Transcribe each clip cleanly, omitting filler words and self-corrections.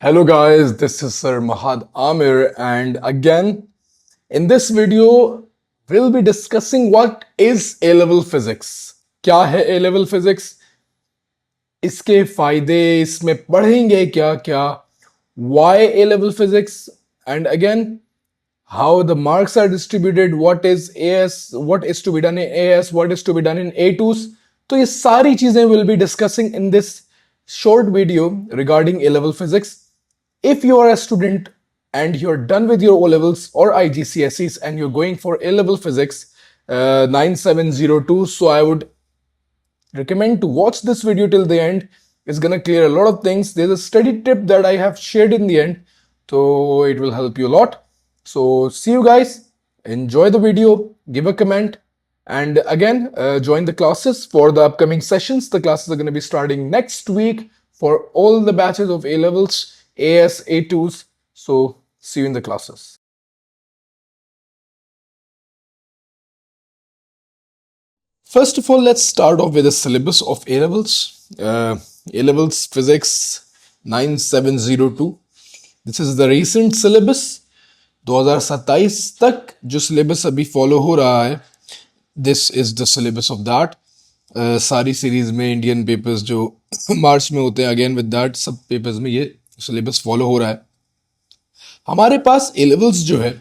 Hello guys, this is Sir Mahad Amir, and again in this video we'll be discussing what is A-level physics. क्या है A-level physics? इसके फायदे इसमें पढ़ेंगे क्या क्या? Why A-level physics? And again how the marks are distributed, what is AS, what is to be done in AS, what is to be done in A2s. तो ये सारी चीजें we'll be discussing in this short video regarding A-level physics. If you are a student and you're done with your O levels or IGCSEs and you're going for A level physics 9702, so I would recommend to watch this video till the end. It's gonna clear a lot of things. There's a study tip that I have shared in the end, so it will help you a lot. So see you guys, enjoy the video, give a comment, and again join the classes for the upcoming sessions. The classes are going to be starting next week for all the batches of A levels, AS, A2s. So see you in the classes. First of all, let's start off with the syllabus of A levels. A levels physics 9702. This is the recent syllabus. 2027 तक जो syllabus अभी follow हो रहा है, this is the syllabus of that. सारी series में Indian papers जो मार्च में होते हैं, अगेन विद दैट सब पेपर्स में ये सिलेबस फॉलो हो रहा है. हमारे पास ए लेवल्स जो है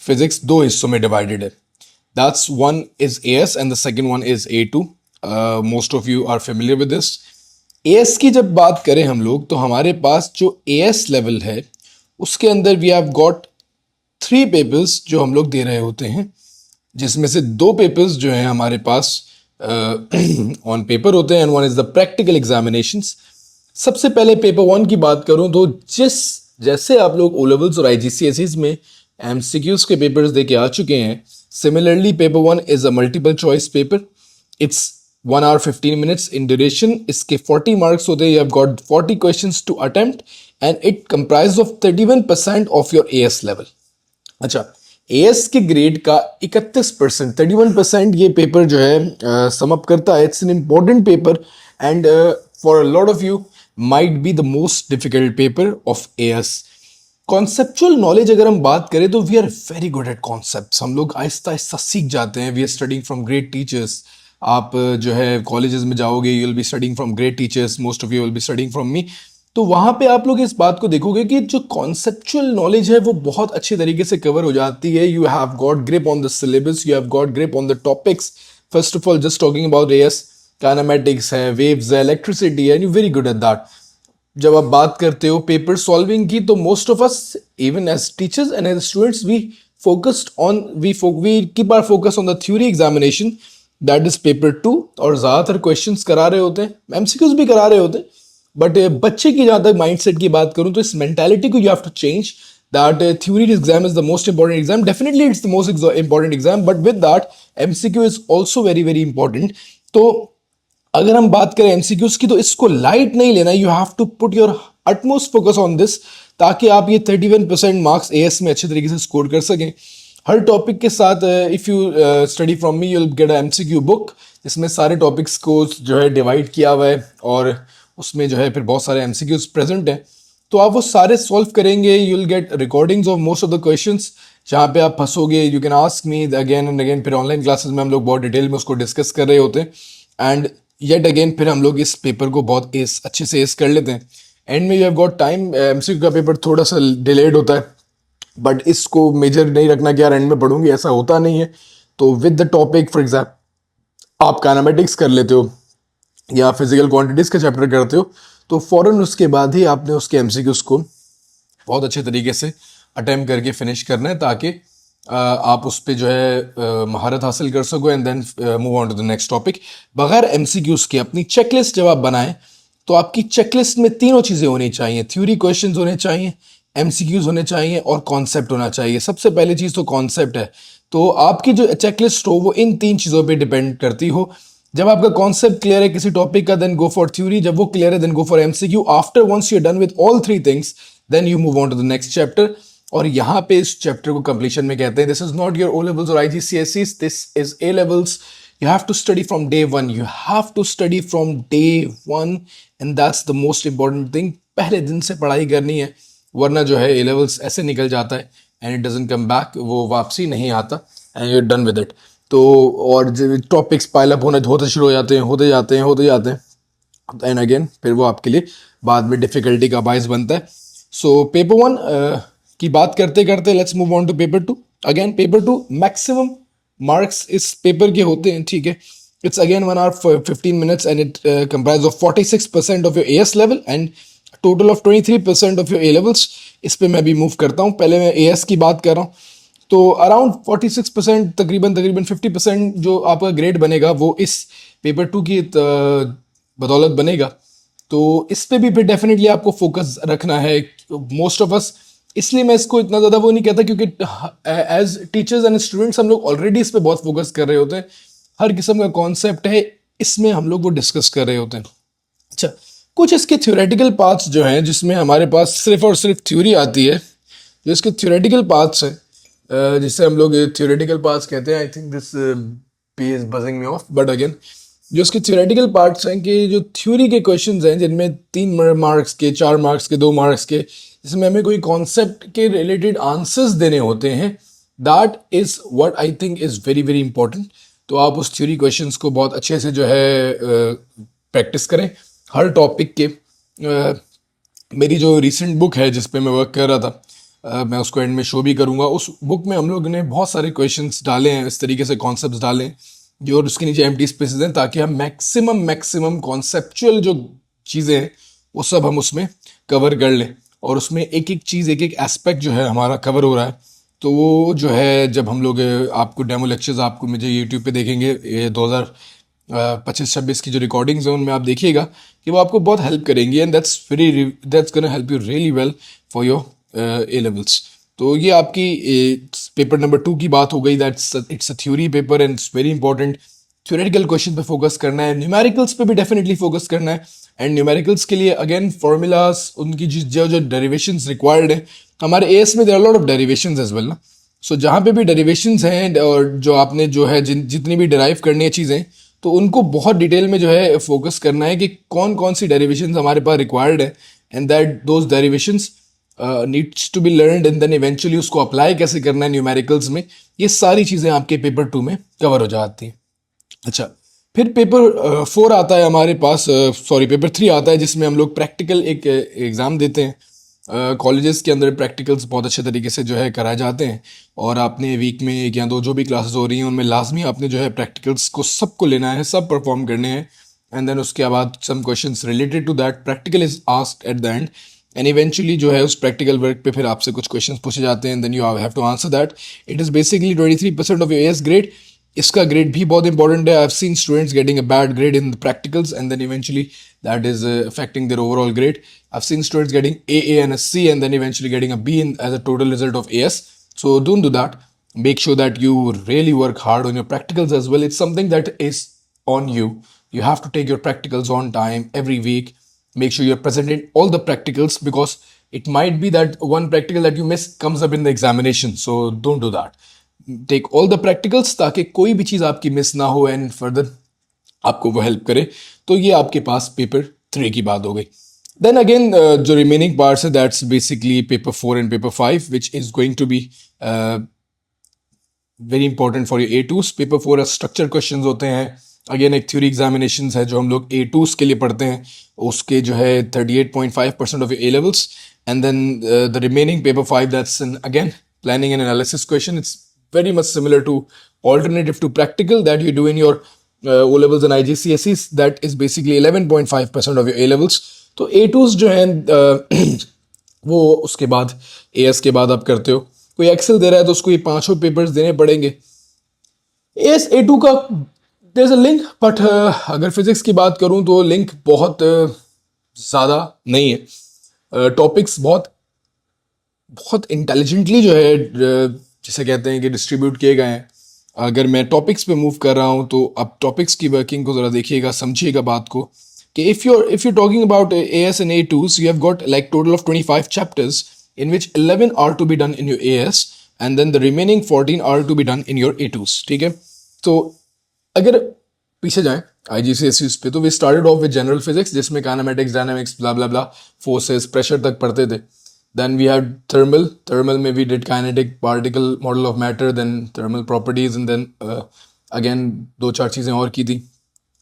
फिजिक्स दो हिस्सों में डिवाइडेड है. That's one is AS and the second one is A2. Most of you are familiar with this. AS की जब बात करें हम लोग, तो हमारे पास जो एएस लेवल है उसके अंदर वी हैव गॉट 3 पेपर्स जो हम लोग दे रहे होते हैं, जिसमें से 2 पेपर्स जो हैं हमारे पास ऑन पेपर होते हैं and one is the practical examinations. सबसे पहले पेपर 1 की बात करूं तो जैसे आप लोग ओ लेवल्स और आईजीसीएसईज में एमसीक्यूज के पेपर्स दे के आ चुके हैं, similarly paper 1 is a multiple choice paper. It's 1 hour 15 minutes in duration. इसके 40 मार्क्स होते हैं. You have got 40 questions to attempt and it comprises of 31% of your AS level. अच्छा, एएस के ग्रेड का 31%, 31% ये पेपर जो है सम अप करता है. It's an important paper and for a lot of you might be the most difficult paper of AS. Conceptual knowledge अगर हम बात करें तो we are very good at concepts. हम लोग आहिस्ता आहिस्ता सीख जाते हैं. We are studying from great teachers. आप जो है कॉलेजेस में जाओगे, you will be studying from great teachers. Most of you will be studying from me. तो वहाँ पे आप लोग इस बात को देखोगे कि जो कॉन्सेप्चुअल नॉलेज है वो बहुत अच्छे तरीके से कवर हो जाती है. You have got grip on the syllabus, you have got grip on the topics. First of all just talking about AS, kinematics है, वेव्स है, इलेक्ट्रिसिटी है, and you very good at that. जब आप बात करते हो पेपर सॉल्विंग की, तो most of us even as teachers and as students we keep our focus on the theory examination, that is paper 2. और ज़्यादातर क्वेश्चंस करा रहे होते हैं, एमसीक्यूज भी करा रहे होते हैं. बट बच्चे की जहाँ तक माइंडसेट की बात करूँ तो इस मेंटालिटी को you have to change that theory exam is the most important exam. Definitely it's the most important exam, but with that MCQ is also very very important. तो अगर हम बात करें एमसीक्यूज की, तो इसको लाइट नहीं लेना. You have to put your utmost focus on this, ताकि आप ये 31% मार्क्स एएस में अच्छे तरीके से स्कोर कर सकें. हर टॉपिक के साथ if you study from me, you will get a MCQ book, जिसमें सारे टॉपिक्स को जो है डिवाइड किया हुआ है और उसमें जो है फिर बहुत सारे एमसीक्यूज प्रेजेंट हैं. तो आप वो सारे सॉल्व करेंगे. You will get recordings of most of the questions. जहाँ पे आप फंसोगे, you can ask me again and again. फिर ऑनलाइन क्लासेस में हम लोग बहुत डिटेल में उसको डिस्कस कर रहे होते हैं एंड येट अगेन फिर हम लोग इस पेपर को बहुत अच्छे से एस कर लेते हैं. एंड में you have got time. MCQ का पेपर थोड़ा सा डिलेड होता है, बट इसको मेजर नहीं रखना कि यार एंड में पढ़ूंगी, ऐसा होता नहीं है. तो with the topic, for example आप काइनेमेटिक्स कर लेते हो या फिजिकल क्वांटिटीज का चैप्टर करते हो, तो फौरन उसके बाद ही आपने उसके एमसीक्यूज को बहुत अच्छे तरीके से अटेम्प्ट करके फिनिश करना है, ताकि आप उस पर जो है महारत हासिल कर सको and then move on to the next topic. बगैर एमसीक्यूज के अपनी चेकलिस्ट जब आप बनाएं, तो आपकी चेकलिस्ट में तीनों चीज़ें होनी चाहिए. थ्योरी क्वेश्चंस होने चाहिए, एमसीक्यूज होने चाहिए और कॉन्सेप्ट होना चाहिए. सबसे पहली चीज़ तो कॉन्सेप्ट है. तो आपकी जो चेकलिस्ट हो वो इन 3 चीज़ों पे डिपेंड करती हो. जब आपका कॉन्सेप्ट क्लियर है किसी टॉपिक का, देन गो फॉर थ्योरी. जब वो क्लियर है, then go for MCQ. After once you are done with all 3 things, then you move on to the next chapter. और यहाँ पे इस चैप्टर को कंप्लीशन में कहते हैं this is not your O levels और IGCSEs, this is A levels. You have to study from day one. You have to study from day one, and that's the most important thing. पहले दिन से पढ़ाई करनी है, वरना जो है ए लेवल्स ऐसे निकल जाता है and it doesn't come back, वो वापसी नहीं आता and you are done with it. तो और जो टॉपिक्स पाइल अप होते शुरू हो जाते हैं, होते जाते हैं एंड अगेन फिर वो आपके लिए बाद में डिफिकल्टी का बायस बनता है। सो पेपर वन की बात करते करते let's move on to paper two. Again paper two maximum marks इस पेपर के होते हैं, ठीक है। It's again 1 hour 15 minutes and it comprises of 46% of your AS level and total of 23% of your A levels। इस पे मैं भी मूव करता हूँ, पहले मैं AS की बात कर रहा हूँ। तो अराउंड 46%, तकरीबन 50% जो आपका ग्रेड बनेगा वो इस पेपर टू की बदौलत बनेगा। तो इस पे भी फिर डेफिनेटली आपको फोकस रखना है, मोस्ट ऑफ अस। इसलिए मैं इसको इतना ज़्यादा वो नहीं कहता, क्योंकि एज टीचर्स एंड स्टूडेंट्स हम लोग ऑलरेडी इस पे बहुत फोकस कर रहे होते हैं। हर किस्म का कॉन्सेप्ट है इसमें, हम लोग वो डिस्कस कर रहे होते हैं। अच्छा, कुछ इसके थ्योरेटिकल पार्ट्स जो हैं जिसमें हमारे पास सिर्फ और सिर्फ थ्योरी आती है, जो इसके थ्योरेटिकल पार्ट्स हैं, जिससे हम लोग थ्योरेटिकल पार्ट्स कहते हैं। I think this P is buzzing me of, but again जो इसके थ्योरेटिकल पार्ट्स हैं कि जो थ्योरी के क्वेश्चंस हैं जिनमें 3 मार्क्स के, 4 मार्क्स के, 2 मार्क्स के, जिसमें हमें कोई कॉन्सेप्ट के रिलेटेड आंसर्स देने होते हैं, that is what I think is very very important. तो आप उस थ्योरी क्वेश्चंस को बहुत अच्छे से जो है प्रैक्टिस करें हर टॉपिक के। मेरी जो रिसेंट बुक है जिस पे मैं वर्क कर रहा था, मैं उसको एंड में शो भी करूँगा। उस बुक में हम लोग ने बहुत सारे क्वेश्चंस डाले हैं, इस तरीके से कॉन्सेप्ट्स डाले हैं जो, और उसके नीचे एम्प्टी स्पेसेस हैं, ताकि हम मैक्सिमम कॉन्सेप्चुअल जो चीज़ें हैं वो सब हम उसमें कवर कर लें, और उसमें एक एक चीज़, एक एक एस्पेक्ट जो है हमारा कवर हो रहा है। तो वो जो है जब हम लोग आपको डेमो लेक्चर्स आपको मुझे यूट्यूब पे देखेंगे, ये 2025-26 की जो रिकॉर्डिंग्स हैं उनमें आप देखिएगा कि वो आपको बहुत हेल्प करेंगी, and that's gonna help you really well for your A levels. तो ये आपकी पेपर नंबर 2 की बात हो गई। That's it's a theory paper and it's very important. Theoretical question पे फोकस करना है, न्यूमेरिकल्स पे भी डेफिनेटली फोकस करना है। एंड न्यूमेरिकल्स के लिए अगेन फार्मूलाज, उनकी जो जो डेरिवेशंस रिक्वायर्ड है, हमारे एएस में there are lot of derivations as well ना। सो जहाँ पे भी डेरिवेशंस हैं और जो आपने जो है जितनी भी डिराइव करनी है चीज़ें, तो उनको बहुत डिटेल में जो है फोकस करना है कि कौन कौन सी डेरिवेशंस हमारे पास रिक्वायर्ड है, and that those derivations needs to be learned, and then eventually उसको अप्लाई कैसे करना है न्यूमेरिकल्स में। ये सारी चीज़ें आपके पेपर 2 में कवर हो जाती हैं। अच्छा, फिर पेपर 4 आता है हमारे पास, पेपर 3 आता है, जिसमें हम लोग प्रैक्टिकल एक एग्ज़ाम देते हैं। कॉलेजेस के अंदर प्रैक्टिकल्स बहुत अच्छे तरीके से जो है कराए जाते हैं, और आपने वीक में 1 या 2 जो भी क्लासेस हो रही हैं उनमें लाजमी आपने जो है प्रैक्टिकल्स को सबको लेना है, सब परफॉर्म करने हैं। एंड देन उसके बाद some questions related to that practical is asked at the end, and eventually जो है उस प्रैक्टिकल वर्क पे फिर आपसे कुछ क्वेश्चंस पूछे जाते हैं, then you have to answer that. It is basically 23% of your AS grade. इसका ग्रेड भी बहुत इंपॉर्टेंट है। I have seen students getting a bad grade in the practicals, and then eventually that is affecting their overall grade. I've seen students getting A and a C, and then eventually getting a B as a total result of AS. So don't do that. Make sure that you really work hard on your practicals as well. It's something that is on you. You have to take your practicals on time every week. Make sure you're present in all the practicals, because it might be that one practical that you miss comes up in the examination. So don't do that. Take all the practicals ताकि कोई भी चीज़ आपकी miss ना हो, and further आपको वो help करे। तो ये आपके पास पेपर 3 की बात हो गई। देन अगेन जो रिमेनिंग पार्ट्स है, that's basically paper 4 and paper 5, which is going to be very important for your A2s। Paper 4 structure question होते हैं। अगेन एक थ्योरी एग्जामिनेशन है जो हम लोग A2s के लिए पढ़ते हैं, उसके जो है 38.5% of your A levels, and then the remaining paper 5, that's again planning and analysis question. It's very much similar to alternative to practical that you do in your O levels and IGCSEs. That is basically 11.5% of your A levels. तो A2s जो हैं वो उसके बाद AS के बाद आप करते हो। कोई एक्सेल दे रहा है तो उसको ये 5 पेपर्स देने पड़ेंगे। AS A2 का there's a link, बट अगर फिजिक्स की बात करूँ तो लिंक बहुत ज़्यादा नहीं है। टॉपिक्स बहुत बहुत इंटेलिजेंटली जो है जिसे कहते हैं कि डिस्ट्रीब्यूट किए गए हैं। अगर मैं टॉपिक्स पे मूव कर रहा हूँ तो अब टॉपिक्स की वर्किंग को ज़रा देखिएगा, समझिएगा बात को, कि if you talking about AS and A2s, you have got like total of 25 chapters in which 11 are to be done in your AS, and then the remaining 14 are to be done in your A2s। ठीक है, तो अगर पीछे जाएं IGCSEs पे, तो we started off with general physics जिसमें kinematics, dynamics, blah blah blah, forces, pressure तक पढ़ते थे. Then we had thermal में we did kinetic, particle model of matter, then thermal properties, and then again दो चार चीज़ें और की थी,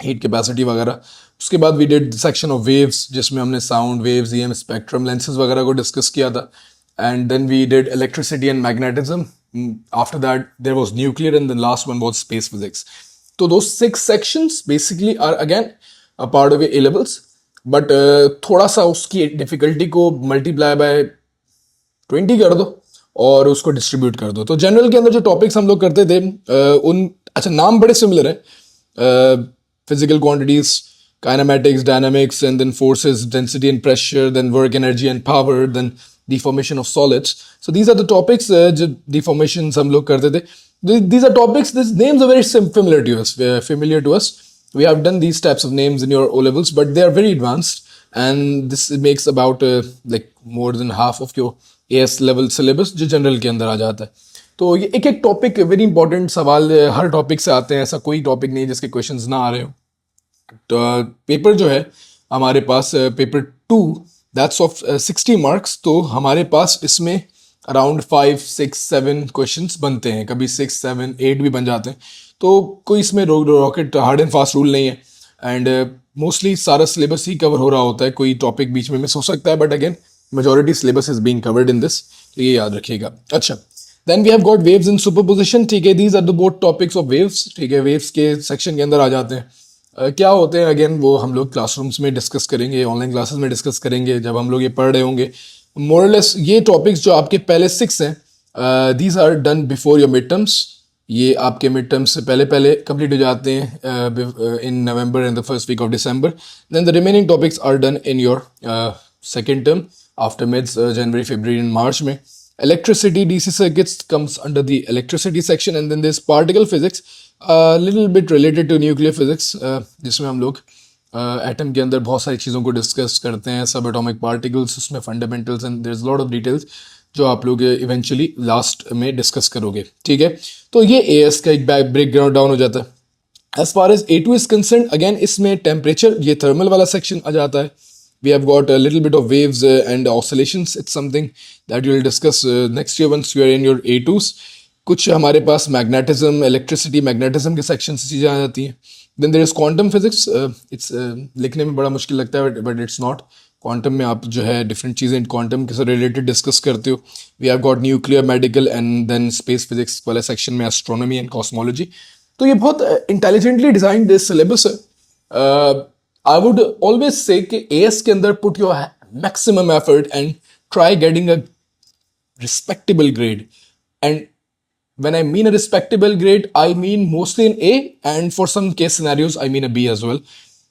हीट कैपेसिटी वगैरह. उसके बाद we did section of waves जिसमें हमने sound waves, EM spectrum, lenses वगैरह को डिस्कस किया था. And then we did electricity and magnetism. After that there was nuclear and the last one was space physics. तो दो 6 sections basically are again a part of A levels, but थोड़ा सा उसकी difficulty को multiply by 20 कर दो और उसको डिस्ट्रीब्यूट कर दो. तो जनरल के अंदर जो टॉपिक्स हम लोग करते थे उन अच्छा नाम बड़े सिमिलर है. Physical quantities, kinematics, dynamics, and then forces, density and pressure, then work, energy and power, then deformation of solids. So these are the topics. जो deformations हम लोग करते थे. These are topics. These names are very familiar to us. Familiar to us. We have done these types of names in your O levels, but they are very advanced, and this makes about like more than half of your AS level syllabus जो general के अंदर आ जाता है. तो ये एक एक topic very important सवाल हर टॉपिक से आते हैं, ऐसा कोई टॉपिक नहीं जिसके क्वेश्चंस ना आ रहे हो. तो पेपर जो है हमारे पास पेपर 2 दैट्स ऑफ 60 मार्क्स, तो हमारे पास इसमें अराउंड 5, 6, 7 क्वेश्चंस बनते हैं, कभी 6, 7, 8 भी बन जाते हैं. तो कोई इसमें rocket hard and fast rule नहीं है, एंड मोस्टली सारा सिलेबस ही कवर हो रहा होता है. कोई टॉपिक बीच में मिस हो सकता है, but again majority syllabus is being covered in this, तो ये याद रखिएगा. अच्छा, then we have got waves in superposition. ठीक है, these are the both topics of waves. ठीक है, वेव्स के सेक्शन के अंदर आ जाते हैं. क्या होते हैं अगेन वो हम लोग क्लासरूम्स में डिस्कस करेंगे, ऑनलाइन क्लासेस में डिस्कस करेंगे जब हम लोग ये पढ़ रहे होंगे. मोरलेस ये टॉपिक्स जो आपके पहले 6 हैं, these are done before your mid terms. ये आपके मिड टर्म्स से पहले पहले कंप्लीट हो जाते हैं in November and the first week of December. Then the remaining topics are done in your second term after mids, जनवरी, फरवरी एंड मार्च में. Electricity, DC circuits comes under the electricity section, and then there's particle physics, a little bit related to nuclear physics, जिसमें हम लोग atom के अंदर बहुत सारी चीज़ों को डिस्कस करते हैं, सब एटॉमिक पार्टिकल्स, उसमें fundamentals and there is lot of details जो आप लोग इवेंचुअली लास्ट में डिस्कस करोगे. ठीक है, तो ये AS का एक ब्रेकग्राउंड डाउन हो जाता है. As far as A2 is concern, again इसमें टेम्परेचर, ये थर्मल वाला सेक्शन आ जाता है. We have got a little bit of waves and oscillations. It's something that you'll discuss next year once you are in your A2s. कुछ हमारे पास magnetism, electricity, magnetism के सेक्शन से चीज़ें आ जाती हैं. Then there is quantum physics. It's लिखने में बड़ा मुश्किल लगता है, बट इट्स नॉट. क्वांटम में आप जो है डिफरेंट चीज़ें क्वांटम के से रिलेटेड डिस्कस करते हो. We have got nuclear, medical and then space physics वाले सेक्शन में एस्ट्रोनॉमी एंड कॉस्मोलॉजी. तो ये बहुत इंटेलिजेंटली डिजाइंड सिलेबस है. I would always say कि AS के अंदर put your maximum effort and try getting a respectable grade. And when I mean a respectable grade, I mean mostly in A, and for some case scenarios, I mean a B as well.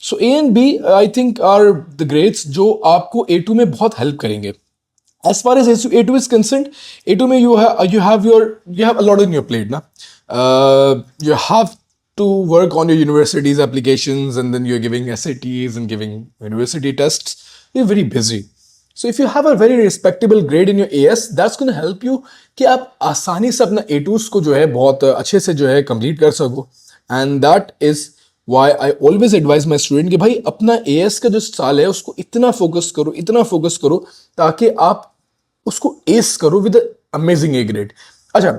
So A and B, I think, are the grades जो आपको A2 में बहुत help करेंगे. As far as A2 is concerned, A2 में you have a lot on your plate, ना. You have to work on your university's applications, and then you're giving SATs and giving university tests. You're very busy. So if you have a very respectable grade in your AS, that's going to help you कि आप आसानी से अपना A2s को जो है बहुत अच्छे से जो है complete कर सको. And that is why I always advise my student कि भाई अपना AS का जो साल है उसको इतना focus करो ताकि आप उसको ace करो with an amazing A grade. अच्छा,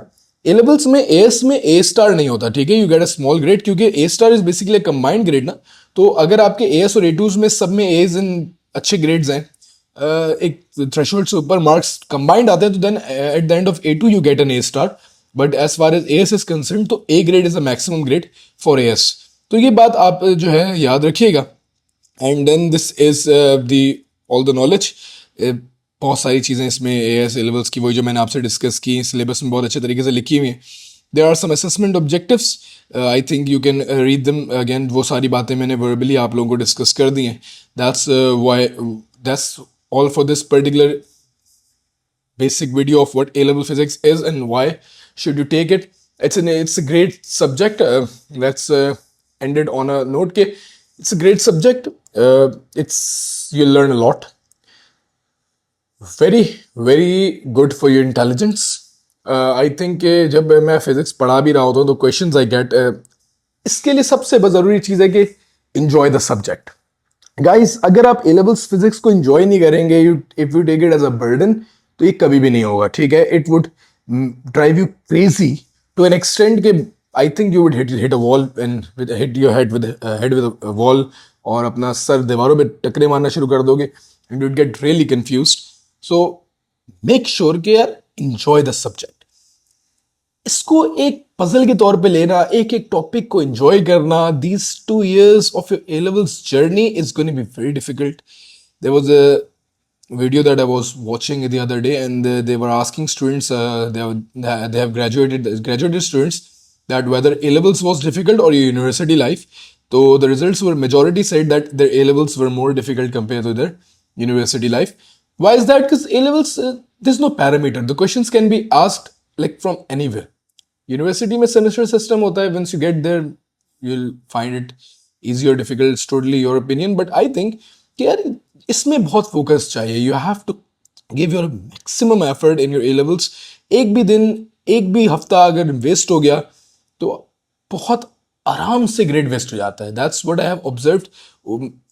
ए लेवल्स में AS में A स्टार नहीं होता. ठीक है, you get a small grade, क्योंकि A star is basically combined grade ना. तो अगर आपके AS और A2s में सब में A's इन अच्छे ग्रेड्स हैं, एक थ्रेशोल्ड से ऊपर मार्क्स कंबाइंड आते हैं, तो then at the end of A2 you get an A star. But as far as AS is concern, तो A grade is a maximum grade for AS. तो ये बात आप जो है याद रखिएगा. And then this is the all the knowledge. बहुत सारी चीज़ें इसमें AS लेवल्स की वही जो मैंने आपसे डिस्कस की सिलेबस में बहुत अच्छे तरीके से लिखी हुई हैं. There are some assessment objectives, I think you can read them. Again वो सारी बातें मैंने वर्बली आप लोगों को डिस्कस कर दी हैं. That's all for this particular basic video of what A-level physics is and why should you take it. It's a great subject. Let's end it on a note के it's a great subject. You'll learn a lot. Very very good for your intelligence. I think जब मैं physics पढ़ा भी रहा होता हूँ तो questions I get इसके लिए सबसे जरूरी चीज है कि enjoy the subject. गाइस, अगर आप ए लेवल्स फिजिक्स को एंजॉय नहीं करेंगे, if you take it as a burden, तो ये कभी भी नहीं होगा, ठीक है? It would drive you crazy to an extent के I think you would hit a wall and hit your head with a wall, और अपना सर दीवारों पे टकरे मारना शुरू कर दोगे, and you'd get really confused. So make sure कि यार enjoy the subject. इसको एक पजल के तौर पे लेना, एक एक टॉपिक को एंजॉय करना. These 2 years of your A levels journey is going to be very difficult. There was a video that I was watching the other day, and they were asking students, they have graduated students, that whether A levels was difficult or university life. So the results were, majority said that their A levels were more difficult compared to their university life. Why is that? Because A levels, there's no parameter. The questions can be asked like from anywhere. University में semester system होता है. Once you get there you will find it easy और difficult. It's totally your opinion, but I think कि यार इसमें बहुत focus चाहिए. You have to give your maximum effort in your A levels. एक भी दिन, एक भी हफ्ता अगर वेस्ट हो गया तो बहुत आराम से ग्रेड वेस्ट हो जाता है. That's what I have observed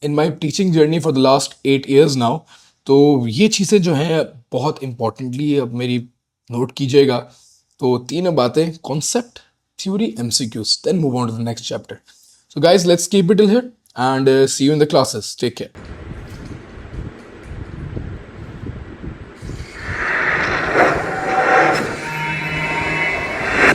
in my teaching journey for the last 8 years now. तो ये चीज़ें जो हैं बहुत इंपॉर्टेंटली अब मेरी नोट कीजिएगा. तो तीन बातें: concept, theory, MCQs. Then move on to the next chapter. So guys, let's keep it till here, and see you in the classes. Take care.